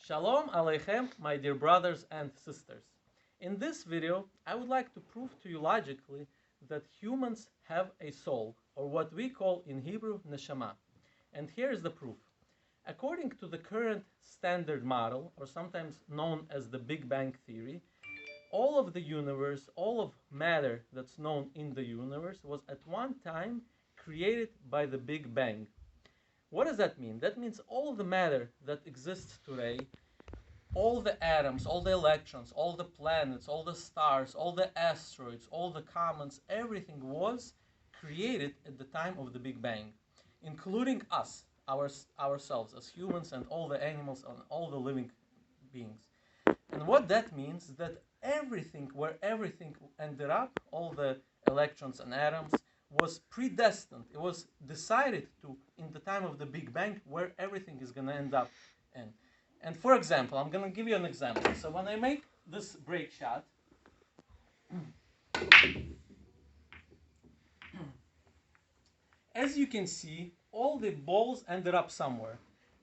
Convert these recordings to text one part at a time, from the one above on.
Shalom Aleichem, my dear brothers and sisters. In this video, I would like to prove to you logically that humans have a soul, or what we call in Hebrew, neshama. And here is the proof. According to the current standard model, or sometimes known as the Big Bang Theory, all of the universe, all of matter that's known in the universe was at one time created by the Big Bang. What does that mean? That means all the matter that exists today, all the atoms, all the electrons, all the planets, all the stars, all the asteroids, all the comets, everything was created at the time of the Big Bang, including us, ourselves as humans and all the animals and all the living beings. And what that means is that everything, where everything ended up, all the electrons and atoms, was predestined. It was decided to, in the time of the Big Bang, where everything is going to end up in. And for example, I'm going to give you an example. So when I make this break shot, as you can see, all the balls ended up somewhere.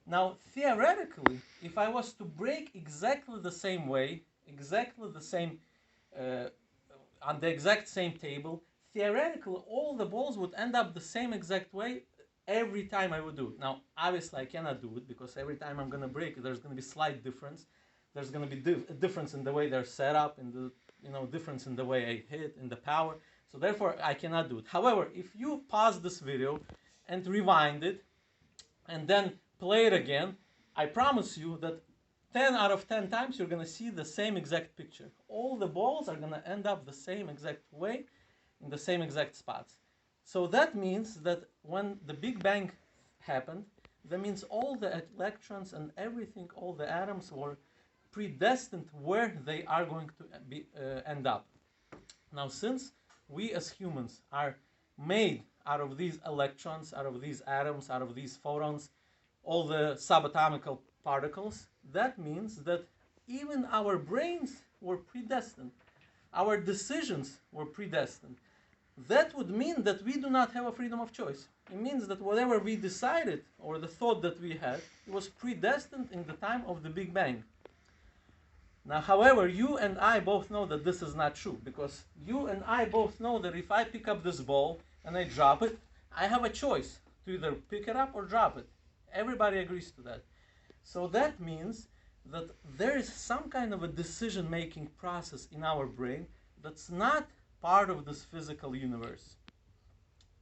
Now, theoretically, if I was to break exactly the same way, exactly the same, on the exact same table, theoretically, all the balls would end up the same exact way every time I would do it. Now, obviously, I cannot do it because every time I'm going to break it, there's going to be slight difference. There's going to be a difference in the way they're set up, in the difference in the way I hit, in the power. So therefore, I cannot do it. However, if you pause this video and rewind it, and then play it again, I promise you that 10 out of 10 times you're going to see the same exact picture. All the balls are going to end up the same exact way, in the same exact spots. So that means that when the Big Bang happened, that means all the electrons and everything, all the atoms were predestined where they are going to end up. Now, since we as humans are made out of these electrons, out of these atoms, out of these photons, all the subatomic particles, that means that even our brains were predestined. Our decisions were predestined. That would mean that we do not have a freedom of choice. It means that whatever we decided, or the thought that we had, it was predestined in the time of the Big Bang. Now, however, you and I both know that this is not true, because you and I both know that if I pick up this ball and I drop it, I have a choice to either pick it up or drop it. Everybody agrees to that. So that means that there is some kind of a decision-making process in our brain that's not part of this physical universe.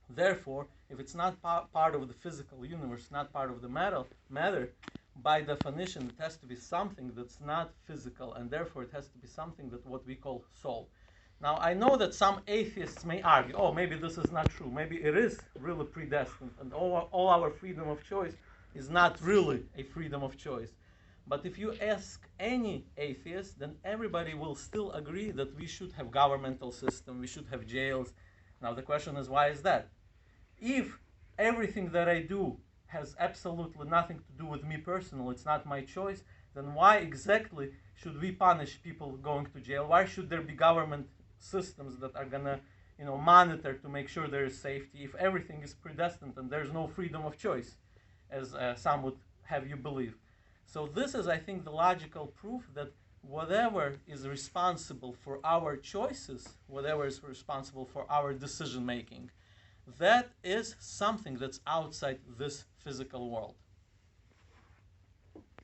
Therefore, if it's not part of the physical universe, not part of the matter, by definition, it has to be something that's not physical, and therefore it has to be something that what we call soul. Now, I know that some atheists may argue, oh, maybe this is not true. Maybe it is really predestined, and all our freedom of choice is not really a freedom of choice. But if you ask any atheist, then everybody will still agree that we should have governmental system, we should have jails. Now the question is, why is that? If everything that I do has absolutely nothing to do with me personally, it's not my choice, then why exactly should we punish people going to jail? Why should there be government systems that are gonna, monitor to make sure there is safety if everything is predestined and there's no freedom of choice, as some would have you believe? So this is, I think, the logical proof that whatever is responsible for our choices, whatever is responsible for our decision making, that is something that's outside this physical world.